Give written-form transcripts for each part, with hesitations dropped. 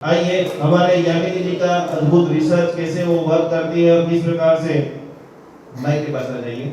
आइए हमारे यामिनी जी का अद्भुत रिसर्च कैसे वो वर्क करती है और किस प्रकार से। माइक के पास आ जाइए।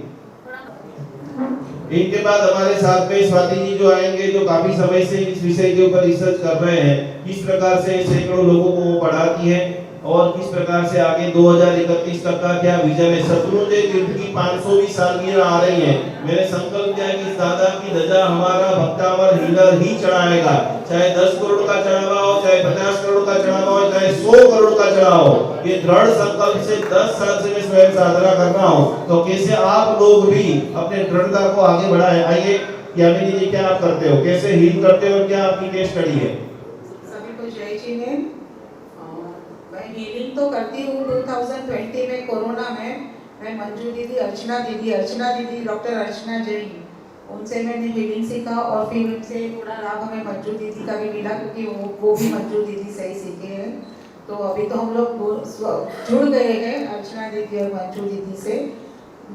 इनके बाद हमारे साथ में स्वाति जी जो आएंगे, जो काफी समय से इस विषय के ऊपर रिसर्च कर रहे हैं, किस प्रकार से सैकड़ों लोगों को वो पढ़ाती है और किस प्रकार से आगे 2031 तक का क्या विजन है। शत्रुंजय तीर्थ की 500वीं सालगिरह आ रही है। मेरे संकल्प क्या है कि दादा की ध्वजा हमारा भक्तावर हीलर ही चढ़ाएगा, चाहे 10 करोड़ का चढ़ावा हो, चाहे 50 करोड़ का चढ़ावा हो, चाहे 100 करोड़ का चढ़ावा हो। ये दृढ़ संकल्प से 10 साल से मैं स्वयं साधना कर रहा हूँ। तो कैसे आप लोग भी अपने दृढ़ता को आगे बढ़ाएं। आइए यामिनी जी, क्या आप करते हो, कैसे हील करते हो, क्या आपकी केस स्टडी है? सभी को जय जी ने। मैं हीलिंग तो करती हूँ 2020 में कोरोना में। मैं मंजू दीदी, अर्चना दीदी, डॉक्टर अर्चना जैन, उनसे मैंने हीलिंग सीखा और फिर उनसे थोड़ा लाभ हमें मंजू दीदी का भी मिला, क्योंकि वो भी मंजू दीदी से ही सीखे हैं। तो अभी तो हम लोग जुड़ गए हैं अर्चना दीदी और मंजू दीदी से।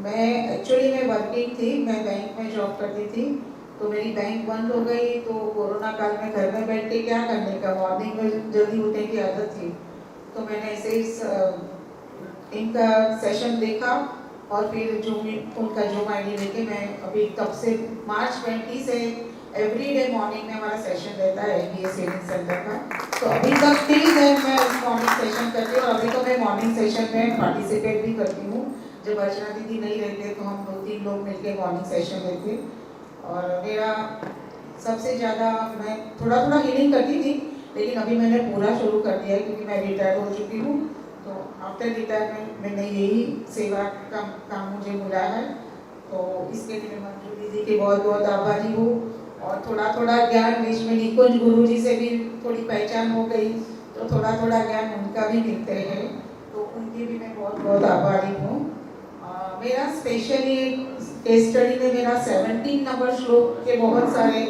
मैं एक्चुअली मैं वर्किंग थी, मैं बैंक में जॉब करती थी, तो मेरी बैंक बंद हो गई। तो कोरोना काल में घर में बैठ के क्या करने का, मॉर्निंग में जल्दी उठने की आदत थी। तो मैंने ऐसे इनका सेशन देखा और फिर उनका जूम आईडी लेके मैं अभी तब से मार्च 20 से एवरी डे मॉर्निंग में हमारा सेशन रहता है एमबीए सेविंग सेंटर का। तो अभी तक 3 दिन मैं मॉर्निंग सेशन करती हूँ और अभी तो मैं मॉर्निंग सेशन में पार्टिसिपेट भी करती हूँ। जब अर्चना दीदी नहीं रहते तो हम 2-3 लोग मिलकर मॉर्निंग सेशन लेते। और मेरा सबसे ज़्यादा, मैं थोड़ा थोड़ा हीलिंग करती थी, लेकिन अभी मैंने पूरा शुरू कर दिया है क्योंकि मैं रिटायर हो चुकी हूँ। तो आफ्टर रिटायरमेंट मैंने यही सेवा का काम मुझे मिला है। तो इसके लिए मैं मंजू दीदी की बहुत बहुत आभारी हूँ। और थोड़ा थोड़ा ज्ञान बीच में निकुंज गुरु जी से भी थोड़ी पहचान हो गई, तो थोड़ा थोड़ा ज्ञान उनका भी मिलते हैं, तो उनकी भी मैं बहुत बहुत आभारी हूँ। मेरा स्पेशली केस स्टडी में मेरा 17 नंबर श्लोक के बहुत सारे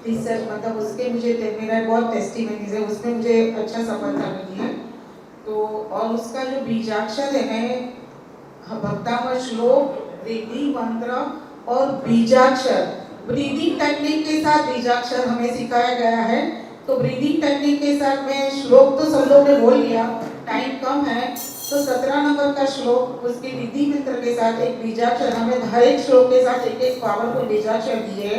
रिसर्च, मतलब उसके मुझे मेरा बहुत टेस्टिमनीज है, उसमें मुझे अच्छा सफलता मिली है। तो और उसका जो बीजाक्षर है, मैं भक्तावर श्लोक, रिद्धि मंत्र और बीजाक्षर, ब्रीदिंग टेक्निक के साथ बीजाक्षर हमें सिखाया गया है। तो ब्रीदिंग टेक्निक के साथ में श्लोक तो सब लोग ने बोल लिया, टाइम कम है, तो 17 नंबर का श्लोक उसके रिद्धि मंत्र के साथ एक बीजाक्षर, हमें हर एक श्लोक के साथ एक एक पावरफुल बीजाक्षर दिए।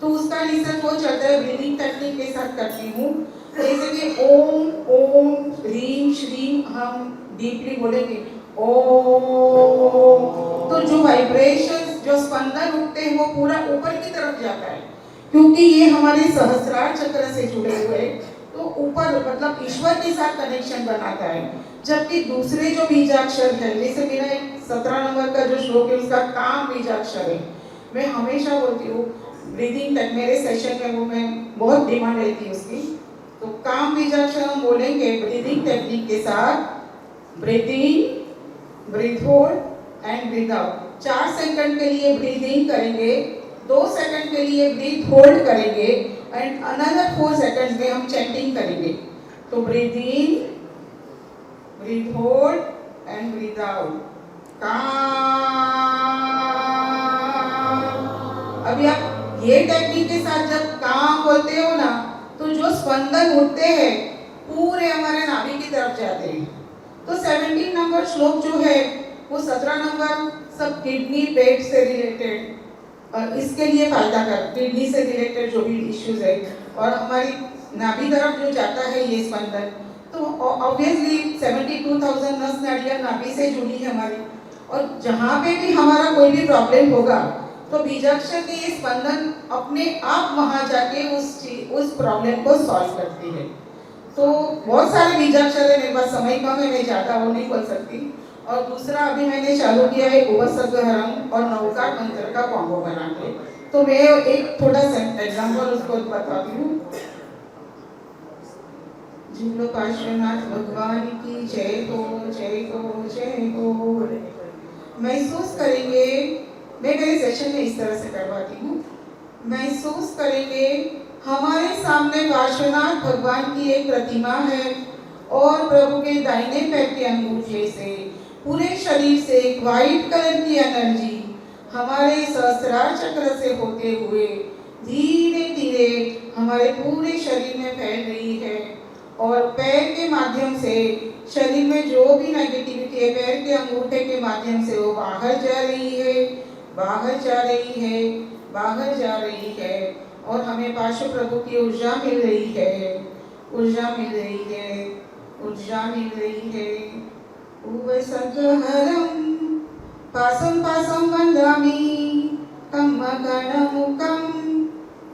तो उसका रिसर्च वो चलता है, ब्रीदिंग टेक्निक के साथ करती हूँ। जैसे कि ओम ओम ह्रीम श्रीम हम डीपली बोलेंगे ओम, तो जो वाइब्रेशंस, जो स्पंदन उठते हैं वो पूरा ऊपर की तरफ जाता है, क्योंकि ये हमारे सहस्त्रार चक्र से जुड़े हुए, तो ऊपर मतलब ईश्वर के साथ कनेक्शन बनाता है। जबकि दूसरे जो बीजाक्षर है, जैसे मेरा एक 17 नंबर का जो श्लोक है उसका काम बीजाक्षर है। मैं हमेशा बोलती हूँ ब्रीदिंग तक मेरे सेशन में, वो मैं बहुत डिमांड रहती है उसकी। तो काम बीजाक्षर हम बोलेंगे ब्रीदिंग टेक्निक के साथ, breathe in, breathe hold and breathe out. 4 second के लिए ब्रीथ इन करेंगे, 2 सेकंड के लिए ब्रीथ होल्ड करेंगे एंड अनदर 4 सेकंड्स में हम चैंटिंग करेंगे। तो breathe in, breathe hold and breathe out. अभी आप ये टेक्निक के साथ जब काम बोलते हो ना, तो जो स्पंदन उठते हैं पूरे हमारे नाभि की तरफ जाते हैं। तो 17 नंबर श्लोक जो है वो 17 नंबर सब किडनी पेट से रिलेटेड और इसके लिए फायदा कर, किडनी से रिलेटेड जो भी इश्यूज है और हमारी नाभि तरफ जो जाता है ये स्पंदन, तो ऑब्वियसली 72,000 नस नाड़ियाँ नाभि से जुड़ी है हमारी। और जहाँ पे भी हमारा कोई भी प्रॉब्लम होगा तो बीजाक्षर के ये स्पंदन अपने आप वहाँ जाके उस प्रॉब्लम को सॉल्व करती है। तो बहुत सारे बीजाक्षर है, मेरे पास समय कम है, मैं ज़्यादा वो नहीं बोल सकती। और दूसरा अभी मैंने चालू किया है उपसर्गहरण और नवकार मंत्र का कॉम्बो बना के। तो मैं एक थोड़ा सा एग्जाम्पल उसको बताती हूँ। जिन पार्श्वनाथ भगवान की जय हो, जय हो, जय हो। महसूस करेंगे, मैं मेरे सेशन में इस तरह से करवाती हूँ। महसूस करेंगे हमारे सामने पार्श्वनाथ भगवान की एक प्रतिमा है और प्रभु के दाहिने पैर के अंगूठे से पूरे शरीर से एक व्हाइट कलर की एनर्जी हमारे सहस्त्रार चक्र से होते हुए धीरे धीरे हमारे पूरे शरीर में फैल रही है। और पैर के माध्यम से शरीर में जो भी नेगेटिविटी है पैर के अंगूठे के माध्यम से वो बाहर जा रही है, बाहर जा रही है, बाहर जा रही है और हमें पाशु प्रभु की ऊर्जा मिल रही है, ऊर्जा मिल रही है, ऊर्जा मिल रही है। उवसगहरं पासं पासं वन्दामि कम्मकणमुखं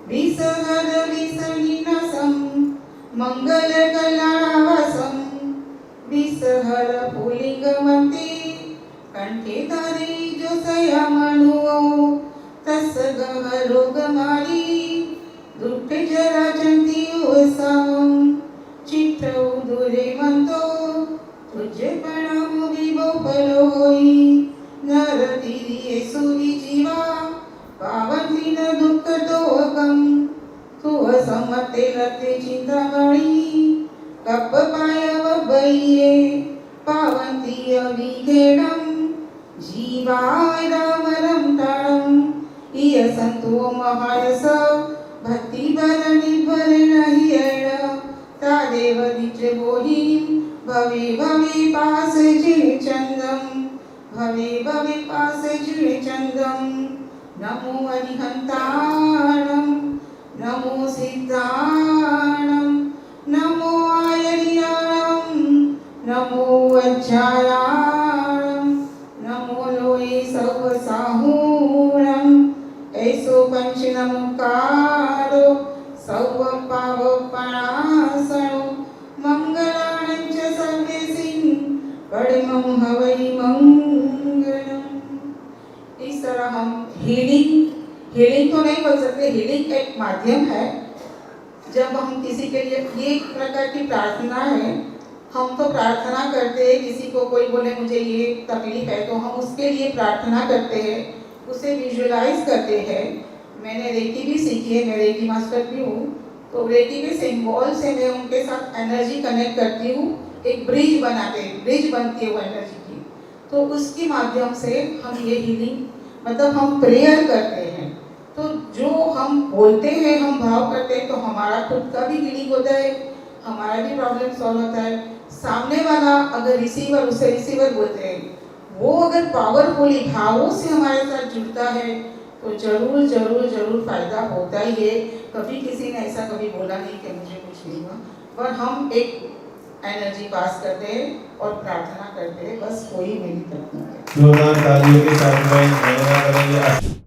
विसहर विसनिनसं मङ्गलकलावासं विसहर पुलिङ्गमन्ते कंठे धारे जो सयामणुओ तस्य गहरोगमारी दुःख जरा चन्ति उसावं चित्रौ दूरे मन्तो तुझे प्रणाम विभो पलो होई नर दिरिये सूरी जीवा पावन दिन दुःख तोकम तू असमते लते चिंतामणी कप पायव बइये पावंती अविघेडम जीवाय रामरम ताणम इय संतो महारस भक्ति भरणी भरे नहीं एण ता देव दिच बोही भवे भवे पास जिण चंदम भवे भवे पास जिण चंदम नमो अरिहंताणम नमो सिद्धाणम नमो आयर्याणम नमो वज्रायाणम नमो लोये सव साहूणम ऐसो पंच नमोकारो सव पावपणासनो मंगलाणं च सर्वेसिं परमं हवै मंगलम। इस तरह हम हीलिंग तो नहीं बोल सकते, हीलिंग एक माध्यम है। जब हम किसी के लिए ये एक प्रकार की प्रार्थना है, हम तो प्रार्थना करते हैं, किसी को कोई बोले मुझे ये तकलीफ है तो हम उसके लिए प्रार्थना करते हैं, उसे विजुअलाइज करते हैं। मैंने रेकी भी सीखी है, मैं रेकी मास्टर भी हूँ, तो रेकी के सिंबल से मैं उनके साथ एनर्जी कनेक्ट करती हूँ, एक ब्रिज बनाते हैं, ब्रिज बनती है वो एनर्जी की, तो उसके माध्यम से हम ये हीलिंग मतलब हम प्रेयर करते हैं। तो जो हम बोलते हैं, हम भाव करते हैं, तो हमारा खुद का भी हीलिंग होता है, हमारा भी प्रॉब्लम सॉल्व होता है। सामने वाला अगर रिसीवर, उसे रिसीवर बोलते हैं, वो अगर पावरफुली भावों से हमारे साथ जुड़ता है तो जरूर जरूर जरूर फायदा होता ही है। कभी किसी ने ऐसा कभी बोला नहीं कि मुझे कुछ नहीं हुआ, पर हम एक एनर्जी पास करते हैं और प्रार्थना करते हैं, बस वही मेरी प्रार्थना है। जोरदार तालियों के साथ में धन्यवाद करेंगे।